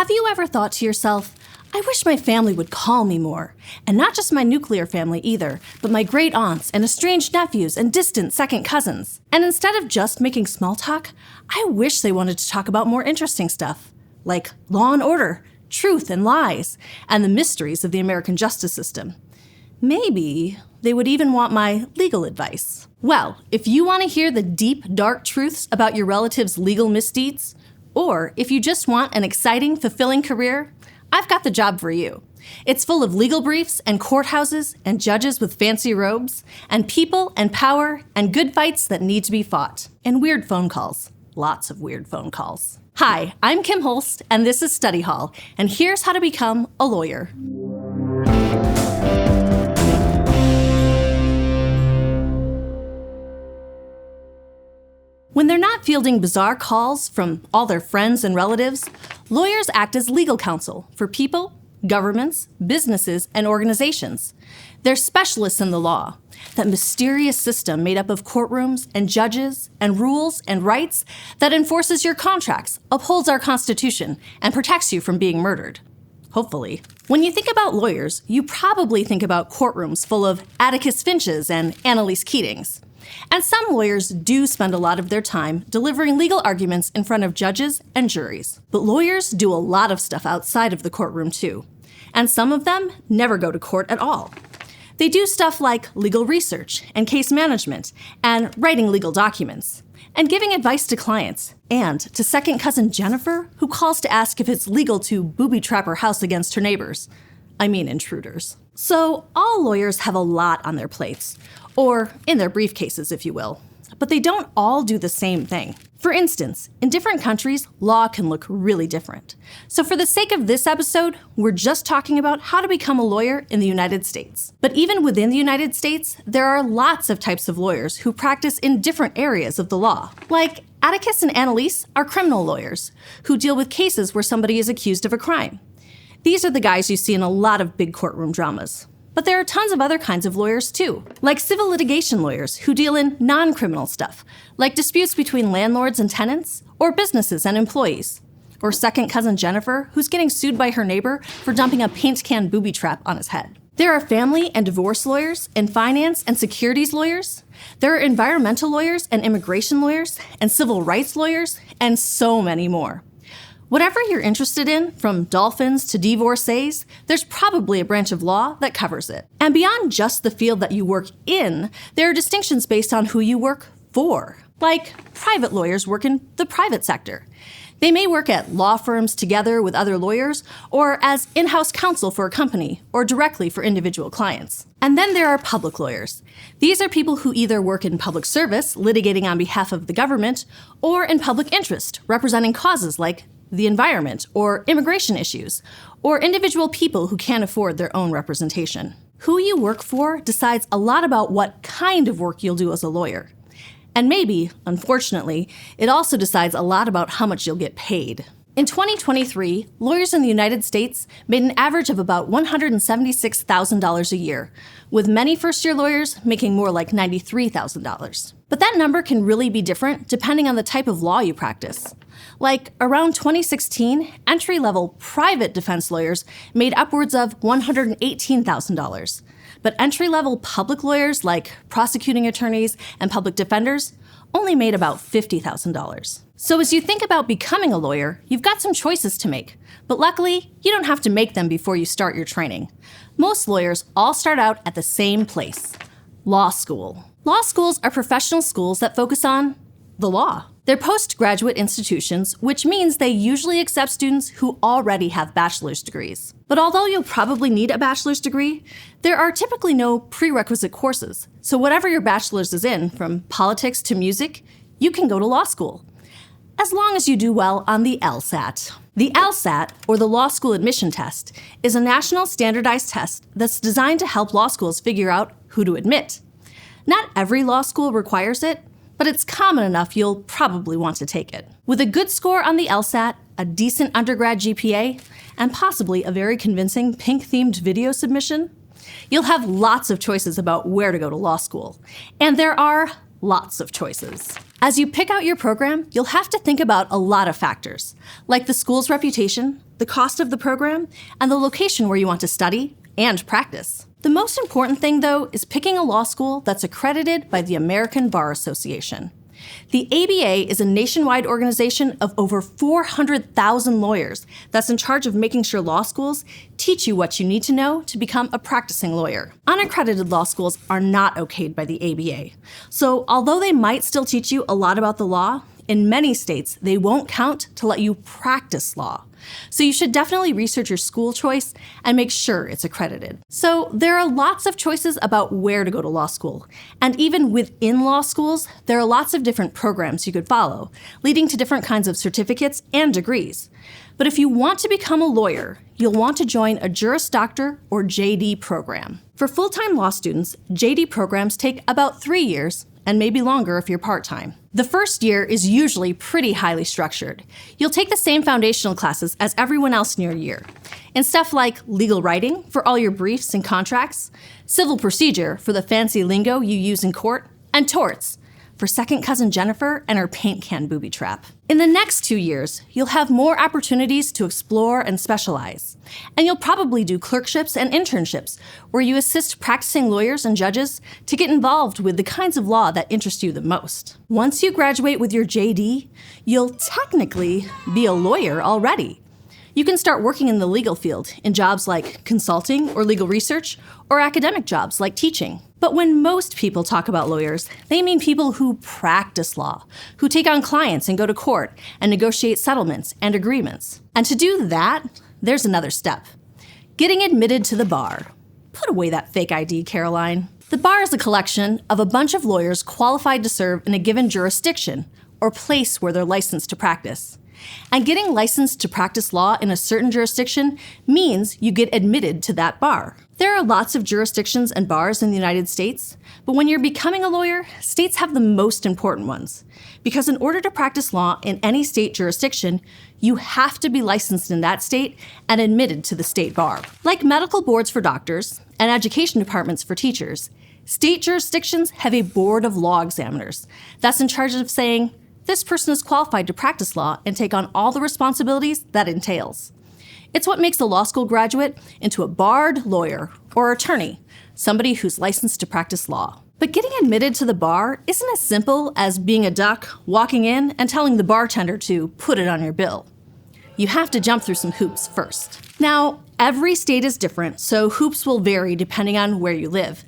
Have you ever thought to yourself, I wish my family would call me more, and not just my nuclear family either, but my great aunts and estranged nephews and distant second cousins. And instead of just making small talk, I wish they wanted to talk about more interesting stuff, like law and order, truth and lies, and the mysteries of the American justice system. Maybe they would even want my legal advice. Well, if you want to hear the deep, dark truths about your relatives' legal misdeeds, or if you just want an exciting, fulfilling career, I've got the job for you. It's full of legal briefs and courthouses and judges with fancy robes and people and power and good fights that need to be fought and weird phone calls. Lots of weird phone calls. Hi, I'm Kim Holst, and this is Study Hall, and here's how to become a lawyer. When they're not fielding bizarre calls from all their friends and relatives, lawyers act as legal counsel for people, governments, businesses, and organizations. They're specialists in the law, that mysterious system made up of courtrooms and judges and rules and rights that enforces your contracts, upholds our Constitution, and protects you from being murdered. Hopefully. When you think about lawyers, you probably think about courtrooms full of Atticus Finches and Annalise Keatings. And some lawyers do spend a lot of their time delivering legal arguments in front of judges and juries. But lawyers do a lot of stuff outside of the courtroom too. And some of them never go to court at all. They do stuff like legal research and case management and writing legal documents and giving advice to clients and to second cousin Jennifer, who calls to ask if it's legal to booby-trap her house against her neighbors. I mean intruders. So all lawyers have a lot on their plates, or in their briefcases, if you will. But they don't all do the same thing. For instance, in different countries, law can look really different. So for the sake of this episode, we're just talking about how to become a lawyer in the United States. But even within the United States, there are lots of types of lawyers who practice in different areas of the law. Like Atticus and Annalise are criminal lawyers who deal with cases where somebody is accused of a crime. These are the guys you see in a lot of big courtroom dramas. But there are tons of other kinds of lawyers too, like civil litigation lawyers who deal in non-criminal stuff, like disputes between landlords and tenants, or businesses and employees. Or second cousin Jennifer, who's getting sued by her neighbor for dumping a paint can booby trap on his head. There are family and divorce lawyers, and finance and securities lawyers. There are environmental lawyers and immigration lawyers, and civil rights lawyers, and so many more. Whatever you're interested in, from dolphins to divorcees, there's probably a branch of law that covers it. And beyond just the field that you work in, there are distinctions based on who you work for. Like, private lawyers work in the private sector. They may work at law firms together with other lawyers, or as in-house counsel for a company, or directly for individual clients. And then there are public lawyers. These are people who either work in public service, litigating on behalf of the government, or in public interest, representing causes like the environment, or immigration issues, or individual people who can't afford their own representation. Who you work for decides a lot about what kind of work you'll do as a lawyer. And maybe, unfortunately, it also decides a lot about how much you'll get paid. In 2023, lawyers in the United States made an average of about $176,000 a year, with many first-year lawyers making more like $93,000. But that number can really be different depending on the type of law you practice. Like, around 2016, entry-level private defense lawyers made upwards of $118,000. But entry-level public lawyers, like prosecuting attorneys and public defenders, only made about $50,000. So as you think about becoming a lawyer, you've got some choices to make. But luckily, you don't have to make them before you start your training. Most lawyers all start out at the same place: law school. Law schools are professional schools that focus on the law. They're postgraduate institutions, which means they usually accept students who already have bachelor's degrees. But although you'll probably need a bachelor's degree, there are typically no prerequisite courses. So whatever your bachelor's is in, from politics to music, you can go to law school, as long as you do well on the LSAT. The LSAT, or the Law School Admission Test, is a national standardized test that's designed to help law schools figure out who to admit. Not every law school requires it, but it's common enough you'll probably want to take it. With a good score on the LSAT, a decent undergrad GPA, and possibly a very convincing pink-themed video submission, you'll have lots of choices about where to go to law school. And there are lots of choices. As you pick out your program, you'll have to think about a lot of factors, like the school's reputation, the cost of the program, and the location where you want to study and practice. The most important thing, though, is picking a law school that's accredited by the American Bar Association. The ABA is a nationwide organization of over 400,000 lawyers that's in charge of making sure law schools teach you what you need to know to become a practicing lawyer. Unaccredited law schools are not okayed by the ABA. So although they might still teach you a lot about the law, in many states, they won't count to let you practice law. So you should definitely research your school choice and make sure it's accredited. So there are lots of choices about where to go to law school. And even within law schools, there are lots of different programs you could follow, leading to different kinds of certificates and degrees. But if you want to become a lawyer, you'll want to join a Juris Doctor or JD program. For full-time law students, JD programs take about 3 years, and maybe longer if you're part-time. The first year is usually pretty highly structured. You'll take the same foundational classes as everyone else in your year, and stuff like legal writing for all your briefs and contracts, civil procedure for the fancy lingo you use in court, and torts for second cousin Jennifer and her paint can booby trap. In the next 2 years, you'll have more opportunities to explore and specialize. And you'll probably do clerkships and internships, where you assist practicing lawyers and judges to get involved with the kinds of law that interest you the most. Once you graduate with your JD, you'll technically be a lawyer already. You can start working in the legal field in jobs like consulting or legal research, or academic jobs like teaching. But when most people talk about lawyers, they mean people who practice law, who take on clients and go to court and negotiate settlements and agreements. And to do that, there's another step: getting admitted to the bar. Put away that fake ID, Caroline. The bar is a collection of a bunch of lawyers qualified to serve in a given jurisdiction or place where they're licensed to practice. And getting licensed to practice law in a certain jurisdiction means you get admitted to that bar. There are lots of jurisdictions and bars in the United States, but when you're becoming a lawyer, states have the most important ones. Because in order to practice law in any state jurisdiction, you have to be licensed in that state and admitted to the state bar. Like medical boards for doctors and education departments for teachers, state jurisdictions have a board of law examiners that's in charge of saying, this person is qualified to practice law and take on all the responsibilities that entails. It's what makes a law school graduate into a barred lawyer or attorney, somebody who's licensed to practice law. But getting admitted to the bar isn't as simple as being a duck, walking in, and telling the bartender to put it on your bill. You have to jump through some hoops first. Now, every state is different, so hoops will vary depending on where you live.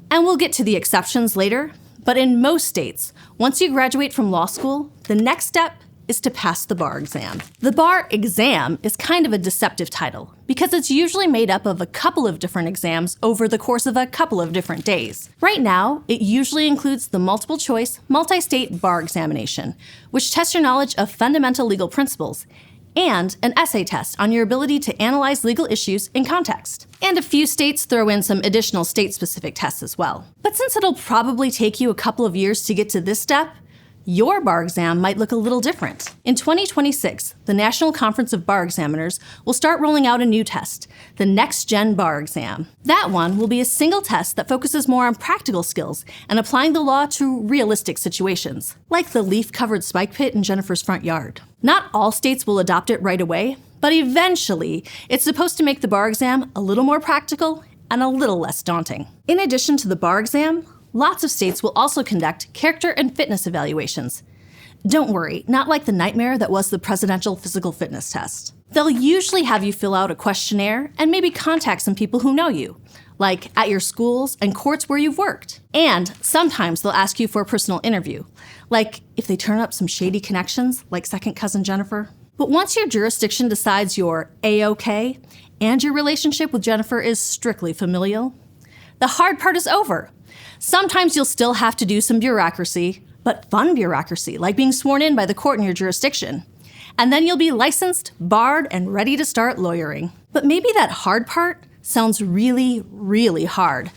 And we'll get to the exceptions later. But in most states, once you graduate from law school, the next step is to pass the bar exam. The bar exam is kind of a deceptive title because it's usually made up of a couple of different exams over the course of a couple of different days. Right now, it usually includes the multiple choice, multi-state bar examination, which tests your knowledge of fundamental legal principles, and an essay test on your ability to analyze legal issues in context. And a few states throw in some additional state-specific tests as well. But since it'll probably take you a couple of years to get to this step, your bar exam might look a little different. In 2026, the National Conference of Bar Examiners will start rolling out a new test, the Next Gen Bar Exam. That one will be a single test that focuses more on practical skills and applying the law to realistic situations, like the leaf-covered spike pit in Jennifer's front yard. Not all states will adopt it right away, but eventually, it's supposed to make the bar exam a little more practical and a little less daunting. In addition to the bar exam, lots of states will also conduct character and fitness evaluations. Don't worry, not like the nightmare that was the presidential physical fitness test. They'll usually have you fill out a questionnaire and maybe contact some people who know you, like at your schools and courts where you've worked. And sometimes they'll ask you for a personal interview, like if they turn up some shady connections, like second cousin Jennifer. But once your jurisdiction decides you're A-OK and your relationship with Jennifer is strictly familial, the hard part is over. Sometimes you'll still have to do some bureaucracy, but fun bureaucracy, like being sworn in by the court in your jurisdiction. And then you'll be licensed, barred, and ready to start lawyering. But maybe that hard part sounds really, really hard.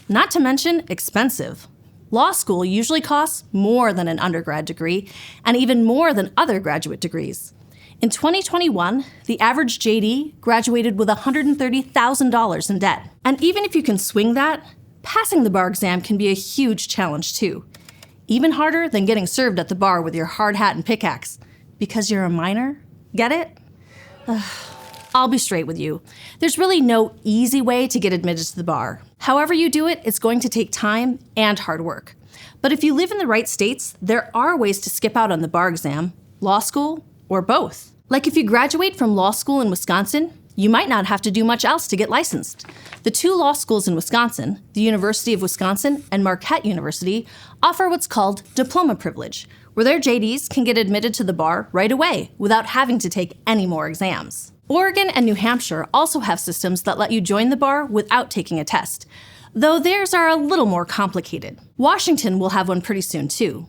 Not to mention expensive. Law school usually costs more than an undergrad degree, and even more than other graduate degrees. In 2021, the average JD graduated with $130,000 in debt. And even if you can swing that, passing the bar exam can be a huge challenge too. even harder than getting served at the bar with your hard hat and pickaxe. Because you're a minor? Get it? I'll be straight with you. There's really no easy way to get admitted to the bar. However you do it, it's going to take time and hard work. But if you live in the right states, there are ways to skip out on the bar exam, law school, or both. Like if you graduate from law school in Wisconsin, you might not have to do much else to get licensed. The two law schools in Wisconsin, the University of Wisconsin and Marquette University, offer what's called diploma privilege, where their JDs can get admitted to the bar right away without having to take any more exams. Oregon and New Hampshire also have systems that let you join the bar without taking a test, though theirs are a little more complicated. Washington will have one pretty soon too.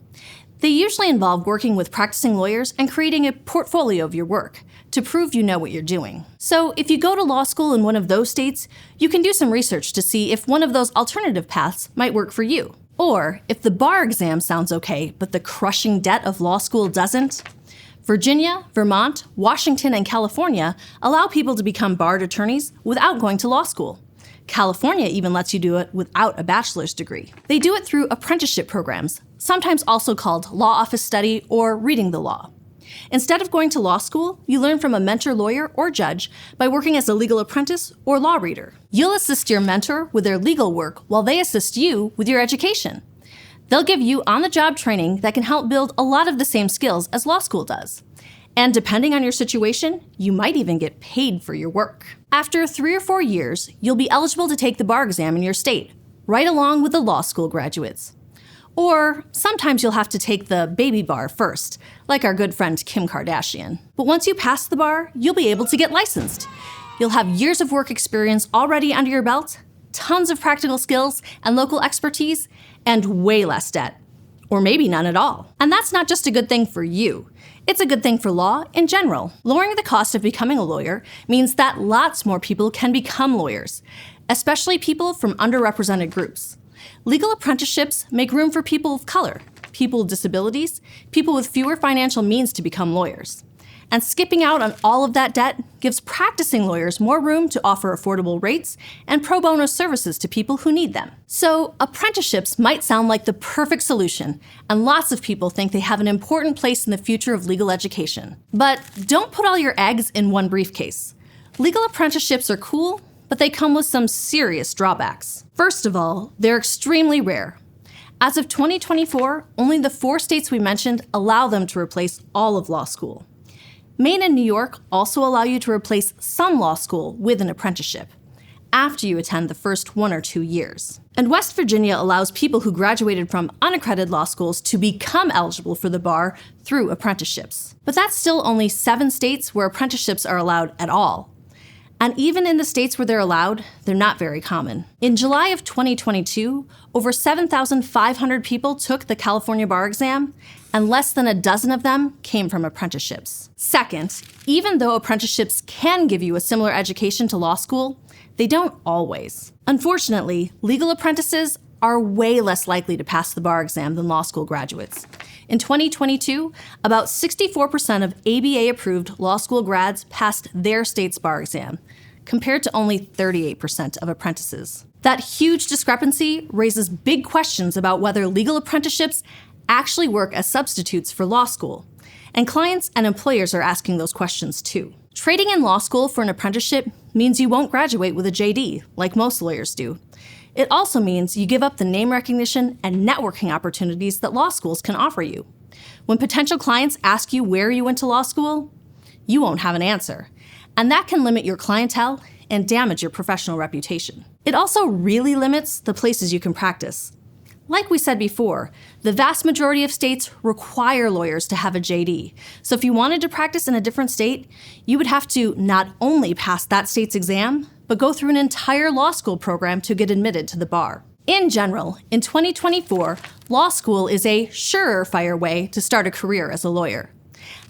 They usually involve working with practicing lawyers and creating a portfolio of your work to prove you know what you're doing. So if you go to law school in one of those states, you can do some research to see if one of those alternative paths might work for you. Or if the bar exam sounds okay, but the crushing debt of law school doesn't, Virginia, Vermont, Washington, and California allow people to become barred attorneys without going to law school. California even lets you do it without a bachelor's degree. They do it through apprenticeship programs, sometimes also called law office study or reading the law. Instead of going to law school, you learn from a mentor lawyer or judge by working as a legal apprentice or law reader. You'll assist your mentor with their legal work while they assist you with your education. They'll give you on-the-job training that can help build a lot of the same skills as law school does. And depending on your situation, you might even get paid for your work. After 3 or 4 years, you'll be eligible to take the bar exam in your state, right along with the law school graduates. Or sometimes you'll have to take the baby bar first, like our good friend Kim Kardashian. But once you pass the bar, you'll be able to get licensed. You'll have years of work experience already under your belt, tons of practical skills and local expertise, and way less debt. Or maybe none at all. And that's not just a good thing for you. It's a good thing for law in general. Lowering the cost of becoming a lawyer means that lots more people can become lawyers, especially people from underrepresented groups. Legal apprenticeships make room for people of color, people with disabilities, people with fewer financial means to become lawyers. And skipping out on all of that debt gives practicing lawyers more room to offer affordable rates and pro bono services to people who need them. So apprenticeships might sound like the perfect solution, and lots of people think they have an important place in the future of legal education. But don't put all your eggs in one briefcase. Legal apprenticeships are cool, but they come with some serious drawbacks. First of all, they're extremely rare. As of 2024, only the 4 states we mentioned allow them to replace all of law school. Maine and New York also allow you to replace some law school with an apprenticeship after you attend the first 1 or 2 years. And West Virginia allows people who graduated from unaccredited law schools to become eligible for the bar through apprenticeships. But that's still only 7 states where apprenticeships are allowed at all. And even in the states where they're allowed, they're not very common. In July of 2022, over 7,500 people took the California bar exam, and less than a dozen of them came from apprenticeships. Second, even though apprenticeships can give you a similar education to law school, they don't always. Unfortunately, legal apprentices are way less likely to pass the bar exam than law school graduates. In 2022, about 64% of ABA-approved law school grads passed their state's bar exam, compared to only 38% of apprentices. That huge discrepancy raises big questions about whether legal apprenticeships actually work as substitutes for law school, and clients and employers are asking those questions too. Trading in law school for an apprenticeship means you won't graduate with a JD, like most lawyers do. It also means you give up the name recognition and networking opportunities that law schools can offer you. When potential clients ask you where you went to law school, you won't have an answer, and that can limit your clientele and damage your professional reputation. It also really limits the places you can practice. Like we said before, the vast majority of states require lawyers to have a JD. So if you wanted to practice in a different state, you would have to not only pass that state's exam, but go through an entire law school program to get admitted to the bar. In general, in 2024, law school is a surefire way to start a career as a lawyer.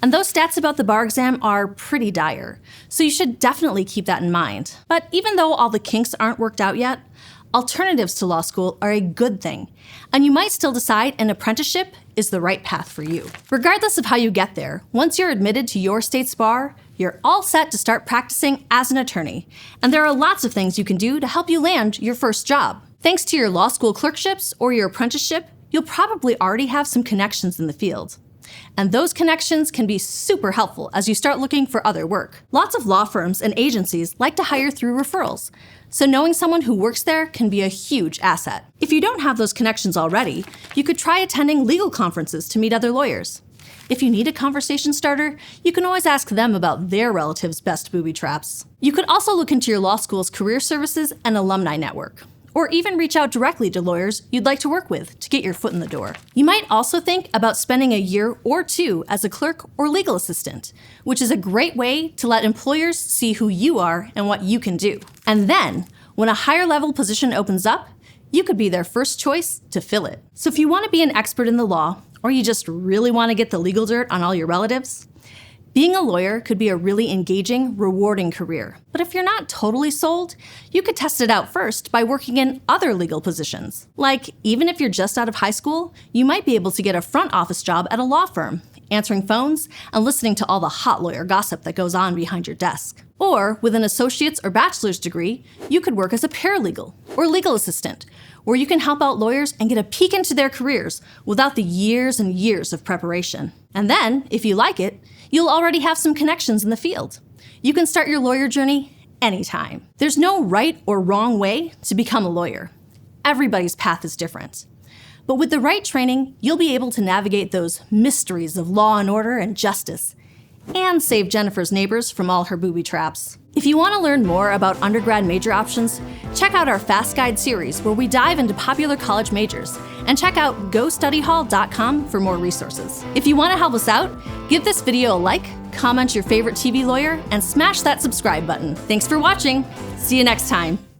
And those stats about the bar exam are pretty dire, so you should definitely keep that in mind. But even though all the kinks aren't worked out yet, alternatives to law school are a good thing, and you might still decide an apprenticeship is the right path for you. Regardless of how you get there, once you're admitted to your state's bar, you're all set to start practicing as an attorney, and there are lots of things you can do to help you land your first job. Thanks to your law school clerkships or your apprenticeship, you'll probably already have some connections in the field. And those connections can be super helpful as you start looking for other work. Lots of law firms and agencies like to hire through referrals, so knowing someone who works there can be a huge asset. If you don't have those connections already, you could try attending legal conferences to meet other lawyers. If you need a conversation starter, you can always ask them about their relatives' best booby traps. You could also look into your law school's career services and alumni network, or even reach out directly to lawyers you'd like to work with to get your foot in the door. You might also think about spending a year or two as a clerk or legal assistant, which is a great way to let employers see who you are and what you can do. And then, when a higher level position opens up, you could be their first choice to fill it. So if you want to be an expert in the law, or you just really want to get the legal dirt on all your relatives, being a lawyer could be a really engaging, rewarding career. But if you're not totally sold, you could test it out first by working in other legal positions. Like, even if you're just out of high school, you might be able to get a front office job at a law firm, answering phones and listening to all the hot lawyer gossip that goes on behind your desk. Or, with an associate's or bachelor's degree, you could work as a paralegal or legal assistant, where you can help out lawyers and get a peek into their careers without the years and years of preparation. And then, if you like it, you'll already have some connections in the field. You can start your lawyer journey anytime. There's no right or wrong way to become a lawyer. Everybody's path is different. But with the right training, you'll be able to navigate those mysteries of law and order and justice, and save Jennifer's neighbors from all her booby traps. If you want to learn more about undergrad major options, check out our Fast Guide series where we dive into popular college majors, and check out gostudyhall.com for more resources. If you want to help us out, give this video a like, comment your favorite TV lawyer, and smash that subscribe button. Thanks for watching. See you next time.